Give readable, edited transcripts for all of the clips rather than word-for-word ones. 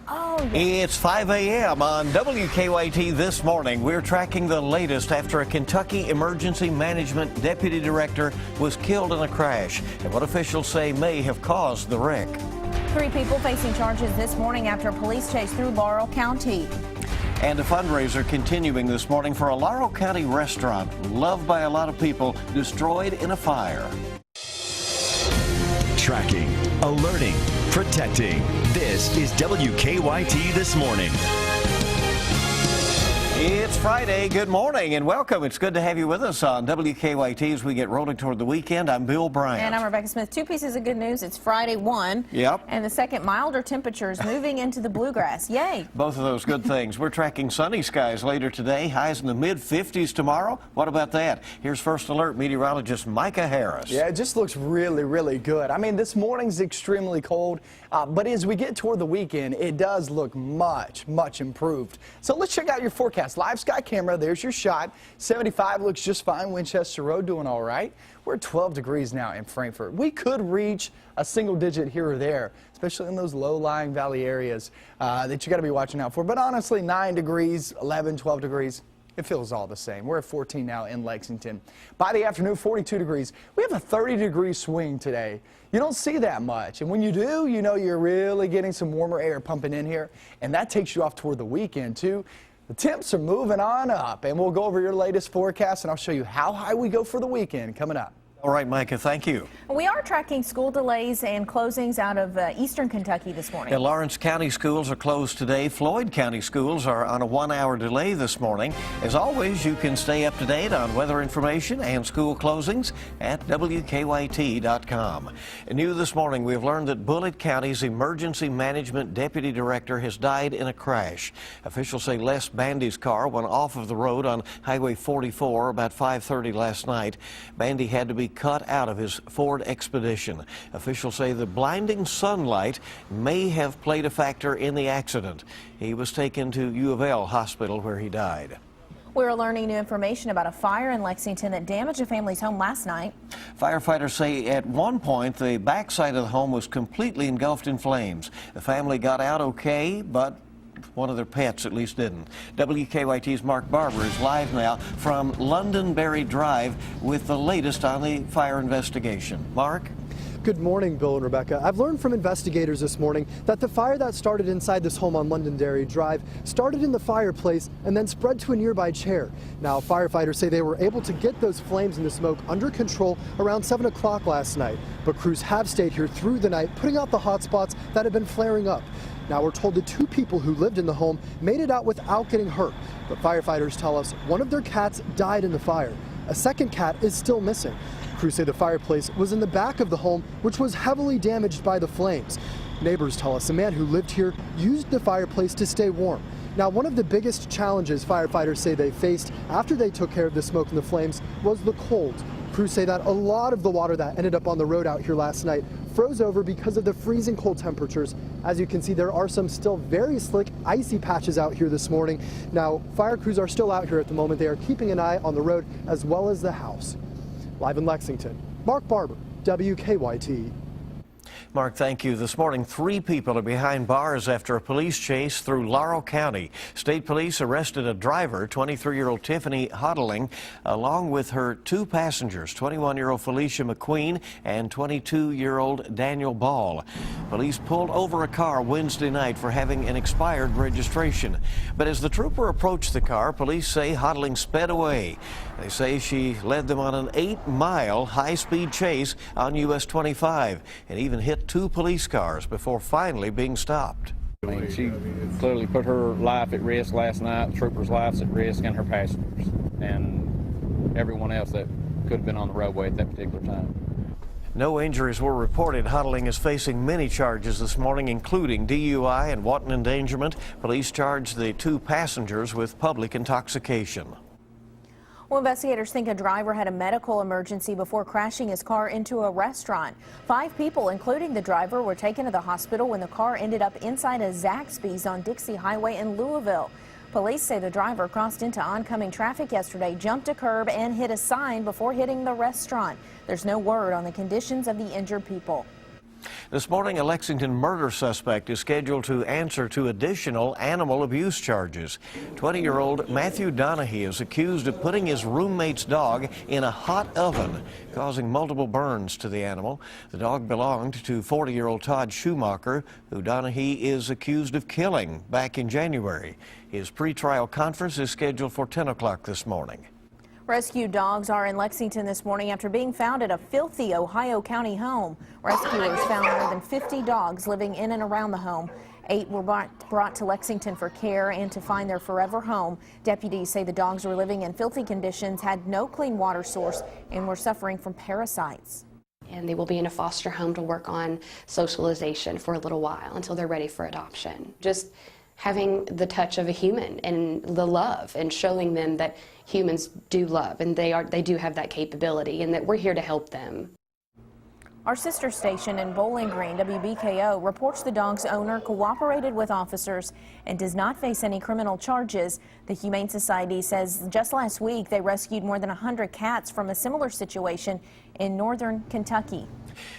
Oh, yeah. It's 5 a.m. on WKYT this morning. We're tracking the latest after a Kentucky emergency management deputy director was killed in a crash and what officials say may have caused the wreck. 3 people facing charges this morning after a police chase through Laurel County. And a fundraiser continuing this morning for a Laurel County restaurant loved by a lot of people destroyed in a fire. Tracking, alerting, protecting. This is WKYT This Morning. It's Friday. Good morning and welcome. It's good to have you with us on WKYT as we get rolling toward the weekend. I'm Bill Bryant. And I'm Rebecca Smith. 2 pieces of good news. It's Friday 1. Yep. And the second, milder temperatures moving into the bluegrass. Yay. Both of those good things. We're tracking sunny skies later today. Highs in the mid-50s tomorrow. What about that? Here's First Alert meteorologist Micah Harris. Yeah, it just looks really, really good. I mean, this morning's extremely cold, but as we get toward the weekend, it does look much, much improved. So let's check out your forecast. Live sky camera, there's your shot. 75 looks just fine. Winchester Road doing all right. We're at 12 degrees now in Frankfort. We could reach a single digit here or there, especially in those low-lying valley areas that you got to be watching out for. But honestly, 9 degrees, 11, 12 degrees. It feels all the same. We're at 14 now in Lexington. By the afternoon, 42 degrees. We have a 30-degree swing today. You don't see that much. And when you do, you know you're really getting some warmer air pumping in here. And that takes you off toward the weekend, too. The temps are moving on up. And we'll go over your latest forecast, and I'll show you how high we go for the weekend coming up. All right, Micah, thank you. We are tracking school delays and closings out of eastern Kentucky this morning. And Lawrence County schools are closed today. Floyd County schools are on a 1-hour delay this morning. As always, you can stay up to date on weather information and school closings at WKYT.com. New this morning, we have learned that Bullitt County's emergency management deputy director has died in a crash. Officials say Les Bandy's car went off of the road on Highway 44 about 5:30 last night. Bandy had to be cut out of his Ford Expedition. Officials say the blinding sunlight may have played a factor in the accident. He was taken to U of L Hospital where he died. We're learning new information about a fire in Lexington that damaged a family's home last night. Firefighters say at one point the backside of the home was completely engulfed in flames. The family got out okay, but one of their pets at least didn't. WKYT's Mark Barber is live now from Londonderry Drive with the latest on the fire investigation. Mark? Good morning, Bill and Rebecca. I've learned from investigators this morning that the fire that started inside this home on Londonderry Drive started in the fireplace and then spread to a nearby chair. Now, firefighters say they were able to get those flames and the smoke under control around 7 o'clock last night, but crews have stayed here through the night, putting out the hot spots that have been flaring up. Now, we're told the 2 people who lived in the home made it out without getting hurt, but firefighters tell us one of their cats died in the fire. A second cat is still missing. Crews say the fireplace was in the back of the home, which was heavily damaged by the flames. Neighbors tell us a man who lived here used the fireplace to stay warm. Now, one of the biggest challenges firefighters say they faced after they took care of the smoke and the flames was the cold. Crews say that a lot of the water that ended up on the road out here last night froze over because of the freezing cold temperatures. As you can see, there are some still very slick, icy patches out here this morning. Now, fire crews are still out here at the moment. They are keeping an eye on the road as well as the house. Live in Lexington, Mark Barber, WKYT. Mark, thank you. This morning, 3 people are behind bars after a police chase through Laurel County. State police arrested a driver, 23-year-old Tiffany Hodling, along with her 2 passengers, 21-year-old Felicia McQueen and 22-year-old Daniel Ball. Police pulled over a car Wednesday night for having an expired registration. But as the trooper approached the car, police say Hodling sped away. They say she led them on an 8-mile high-speed chase on US 25 and even hit 2 police cars before finally being stopped. I mean, she clearly put her life at risk last night, the troopers' lives at risk, and her passengers, and everyone else that could have been on the roadway at that particular time. No injuries were reported. Hodling is facing many charges this morning, including DUI and wanton endangerment. Police charged the 2 passengers with public intoxication. Well, investigators think a driver had a medical emergency before crashing his car into a restaurant. 5 people, including the driver, were taken to the hospital when the car ended up inside a Zaxby's on Dixie Highway in Louisville. Police say the driver crossed into oncoming traffic yesterday, jumped a curb, and hit a sign before hitting the restaurant. There's no word on the conditions of the injured people. This morning, a Lexington murder suspect is scheduled to answer to additional animal abuse charges. 20-year-old Matthew Donahue is accused of putting his roommate's dog in a hot oven, causing multiple burns to the animal. The dog belonged to 40-year-old Todd Schumacher, who Donahue is accused of killing back in January. His pretrial conference is scheduled for 10 o'clock this morning. Rescued dogs are in Lexington this morning after being found at a filthy Ohio County home. Rescuers found more than 50 dogs living in and around the home. 8 were brought to Lexington for care and to find their forever home. Deputies say the dogs were living in filthy conditions, had no clean water source, and were suffering from parasites. And they will be in a foster home to work on socialization for a little while until they're ready for adoption. Just having the touch of a human and the love and showing them that humans do love and they do have that capability and that we're here to help them. Our sister station in Bowling Green, WBKO, reports the dog's owner cooperated with officers and does not face any criminal charges. The Humane Society says just last week they rescued more than 100 cats from a similar situation in northern Kentucky.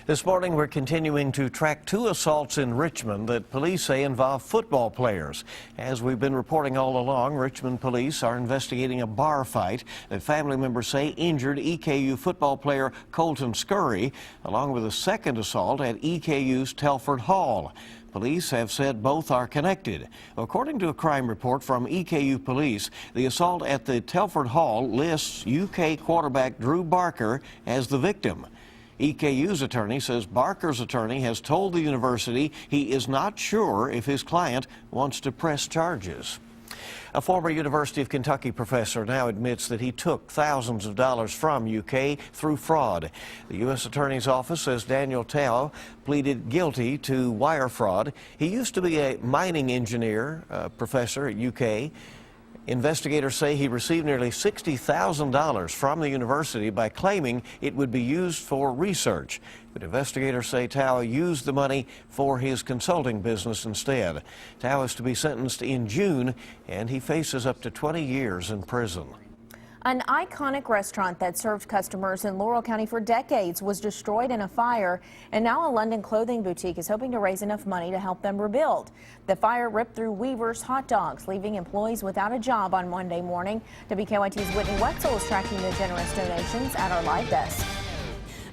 This morning, we're continuing to track 2 assaults in Richmond that police say involve football players. As we've been reporting all along, Richmond police are investigating a bar fight that family members say injured EKU football player Colton Scurry, along with a second assault at EKU's Telford Hall. Police have said both are connected. According to a crime report from EKU police, the assault at the Telford Hall lists UK quarterback Drew Barker as the victim. EKU's attorney says Barker's attorney has told the university he is not sure if his client wants to press charges. A former University of Kentucky professor now admits that he took thousands of dollars from UK through fraud. The U.S. Attorney's Office says Daniel Tao pleaded guilty to wire fraud. He used to be a mining engineer professor at UK. Investigators say he received nearly $60,000 from the university by claiming it would be used for research. But investigators say Tao used the money for his consulting business instead. Tao is to be sentenced in June, and he faces up to 20 years in prison. An iconic restaurant that served customers in Laurel County for decades was destroyed in a fire, and now a London clothing boutique is hoping to raise enough money to help them rebuild. The fire ripped through Weaver's Hot Dogs, leaving employees without a job on Monday morning. WKYT's Whitney Wetzel is tracking the generous donations at our live desk.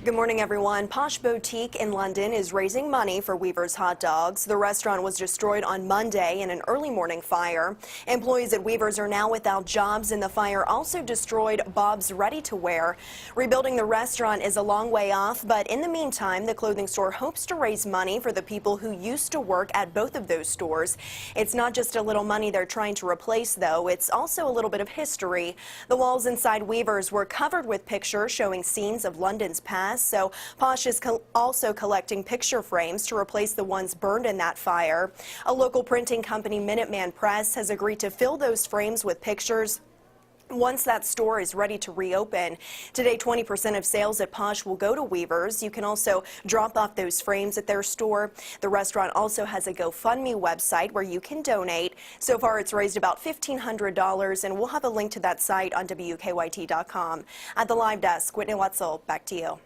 Good morning, everyone. Posh Boutique in London is raising money for Weaver's Hot Dogs. The restaurant was destroyed on Monday in an early morning fire. Employees at Weaver's are now without jobs, and the fire also destroyed Bob's Ready-to-Wear. Rebuilding the restaurant is a long way off, but in the meantime, the clothing store hopes to raise money for the people who used to work at both of those stores. It's not just a little money they're trying to replace, though. It's also a little bit of history. The walls inside Weaver's were covered with pictures showing scenes of London's past. So Posh is also collecting picture frames to replace the ones burned in that fire. A local printing company, Minuteman Press, has agreed to fill those frames with pictures once that store is ready to reopen. Today, 20% of sales at Posh will go to Weaver's. You can also drop off those frames at their store. The restaurant also has a GoFundMe website where you can donate. So far, it's raised about $1,500, and we'll have a link to that site on WKYT.com. At the live desk, Whitney Wetzel, back to you.